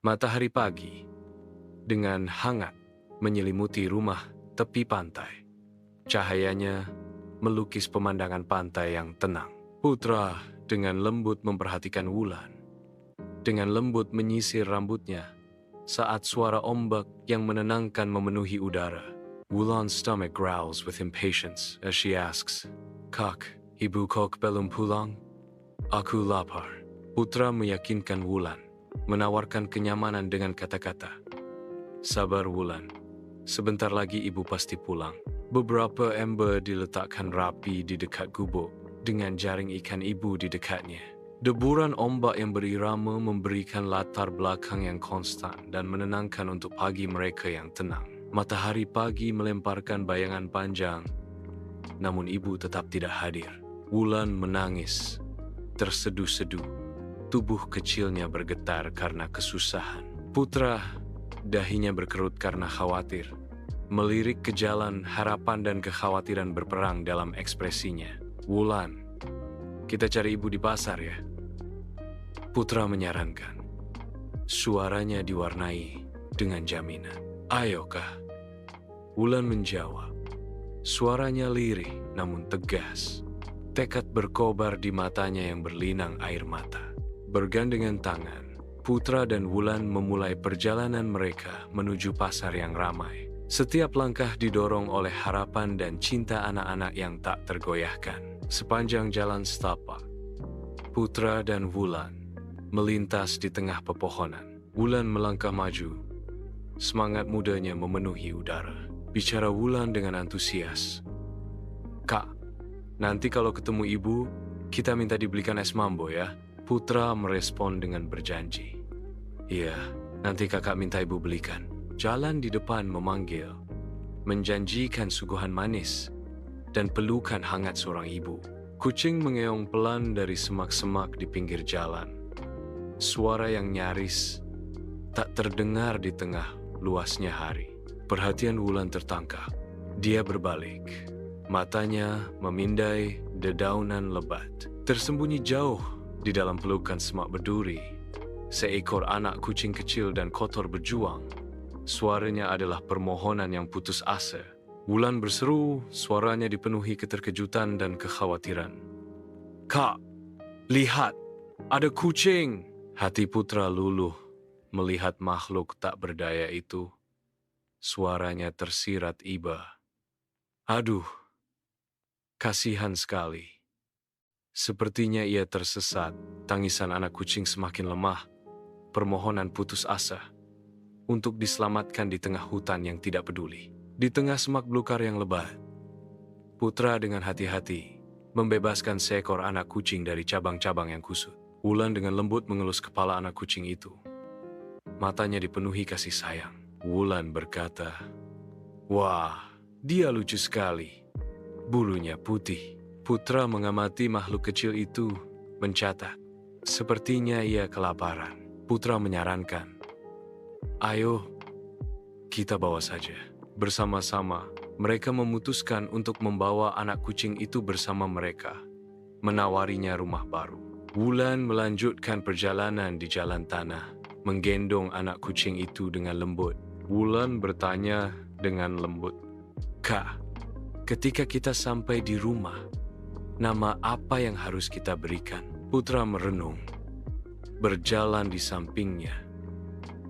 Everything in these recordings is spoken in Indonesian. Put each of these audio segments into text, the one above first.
Matahari pagi dengan hangat menyelimuti rumah tepi pantai. Cahayanya melukis pemandangan pantai yang tenang. Putra dengan lembut memperhatikan Wulan. Dengan lembut menyisir rambutnya saat suara ombak yang menenangkan memenuhi udara. Wulan's stomach growls with impatience as she asks, "Kak, ibu kok belum pulang? Aku lapar." Putra meyakinkan Wulan, menawarkan kenyamanan dengan kata-kata, "Sabar Wulan, sebentar lagi ibu pasti pulang." Beberapa ember diletakkan rapi di dekat gubuk dengan jaring ikan ibu di dekatnya. Deburan ombak yang berirama memberikan latar belakang yang konstan dan menenangkan untuk pagi mereka yang tenang. Matahari pagi melemparkan bayangan panjang, namun ibu tetap tidak hadir. Wulan menangis, terseduh-seduh. Tubuh kecilnya bergetar karena kesusahan. Putra, dahinya berkerut karena khawatir. Melirik ke jalan, harapan dan kekhawatiran berperang dalam ekspresinya. "Wulan, kita cari ibu di pasar ya?" Putra menyarankan. Suaranya diwarnai dengan jaminan. "Ayokah?" Wulan menjawab. Suaranya lirih namun tegas. Tekad berkobar di matanya yang berlinang air mata. Bergandengan tangan, Putra dan Wulan memulai perjalanan mereka menuju pasar yang ramai. Setiap langkah didorong oleh harapan dan cinta anak-anak yang tak tergoyahkan. Sepanjang jalan setapak, Putra dan Wulan melintas di tengah pepohonan. Wulan melangkah maju. Semangat mudanya memenuhi udara. Bicara Wulan dengan antusias. "Kak, nanti kalau ketemu ibu, kita minta dibelikan es mambo ya." Putra merespon dengan berjanji. "Iya, nanti kakak minta ibu belikan." Jalan di depan memanggil, menjanjikan suguhan manis dan pelukan hangat seorang ibu. Kucing mengeong pelan dari semak-semak di pinggir jalan. Suara yang nyaris tak terdengar di tengah luasnya hari. Perhatian Wulan tertangkap. Dia berbalik. Matanya memindai dedaunan lebat. Tersembunyi jauh di dalam pelukan semak berduri, seekor anak kucing kecil dan kotor berjuang. Suaranya adalah permohonan yang putus asa. Wulan berseru, suaranya dipenuhi keterkejutan dan kekhawatiran. "Kak, lihat, ada kucing!" Hati Putra luluh melihat makhluk tak berdaya itu. Suaranya tersirat iba. "Aduh, kasihan sekali." Sepertinya ia tersesat. Tangisan anak kucing semakin lemah. Permohonan putus asa untuk diselamatkan di tengah hutan yang tidak peduli. Di tengah semak belukar yang lebat, Putra dengan hati-hati membebaskan seekor anak kucing dari cabang-cabang yang kusut. Wulan dengan lembut mengelus kepala anak kucing itu. Matanya dipenuhi kasih sayang. Wulan berkata, "Wah, dia lucu sekali. Bulunya putih." Putra mengamati makhluk kecil itu, mencatat. Sepertinya ia kelaparan. Putra menyarankan, "Ayo, kita bawa saja." Bersama-sama, mereka memutuskan untuk membawa anak kucing itu bersama mereka, menawarinya rumah baru. Wulan melanjutkan perjalanan di jalan tanah, menggendong anak kucing itu dengan lembut. Wulan bertanya dengan lembut, "Kak, ketika kita sampai di rumah, nama apa yang harus kita berikan?" Putra merenung, berjalan di sampingnya.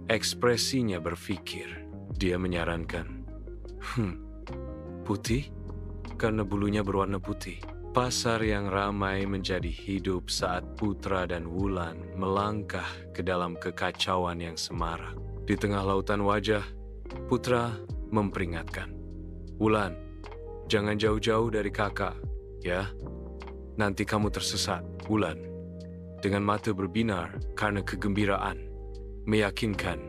Ekspresinya berpikir. Dia menyarankan, Putih? Karena bulunya berwarna putih." Pasar yang ramai menjadi hidup saat Putra dan Wulan melangkah ke dalam kekacauan yang semarak. Di tengah lautan wajah, Putra memperingatkan, "Wulan, jangan jauh-jauh dari kakak, ya. Nanti kamu tersesat." Wulan, dengan mata berbinar karena kegembiraan, meyakinkan,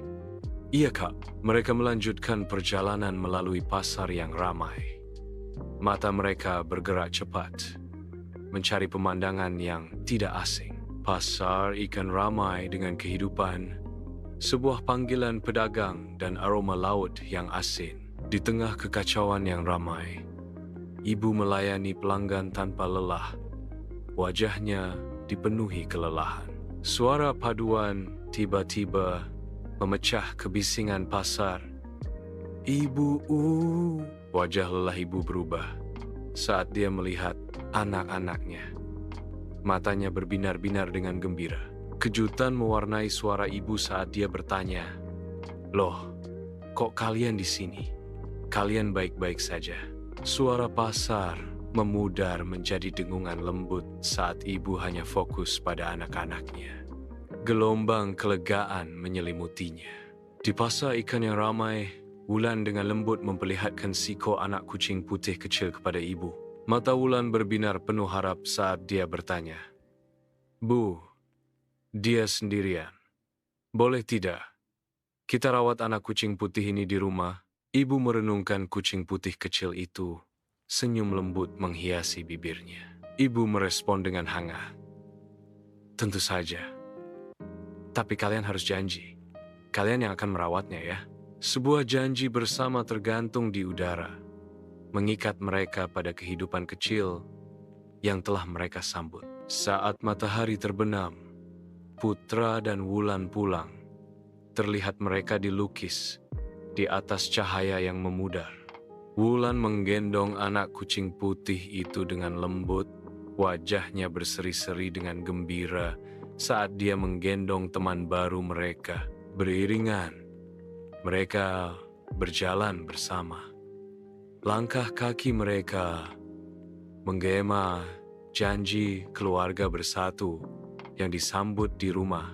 "Iya kak." Mereka melanjutkan perjalanan melalui pasar yang ramai. Mata mereka bergerak cepat, mencari pemandangan yang tidak asing. Pasar ikan ramai dengan kehidupan, sebuah panggilan pedagang dan aroma laut yang asin. Di tengah kekacauan yang ramai, ibu melayani pelanggan tanpa lelah. Wajahnya dipenuhi kelelahan. Suara paduan tiba-tiba memecah kebisingan pasar. Ibu, wajah lelah ibu berubah saat dia melihat anak-anaknya. Matanya berbinar-binar dengan gembira. Kejutan mewarnai suara ibu saat dia bertanya, "Loh, kok kalian di sini? Kalian baik-baik saja?" Suara pasar memudar menjadi dengungan lembut saat ibu hanya fokus pada anak-anaknya. Gelombang kelegaan menyelimutinya. Di pasar ikan yang ramai, Wulan dengan lembut memperlihatkan siko anak kucing putih kecil kepada ibu. Mata Wulan berbinar penuh harap saat dia bertanya, "Bu, dia sendirian. Boleh tidak kita rawat anak kucing putih ini di rumah?" Ibu merenungkan kucing putih kecil itu. Senyum lembut menghiasi bibirnya. Ibu merespon dengan hangat, "Tentu saja. Tapi kalian harus janji. Kalian yang akan merawatnya ya." Sebuah janji bersama tergantung di udara, mengikat mereka pada kehidupan kecil yang telah mereka sambut. Saat matahari terbenam, Putra dan Wulan pulang. Terlihat mereka dilukis di atas cahaya yang memudar. Wulan menggendong anak kucing putih itu dengan lembut. Wajahnya berseri-seri dengan gembira saat dia menggendong teman baru mereka. Beriringan, mereka berjalan bersama. Langkah kaki mereka menggema janji keluarga bersatu yang disambut di rumah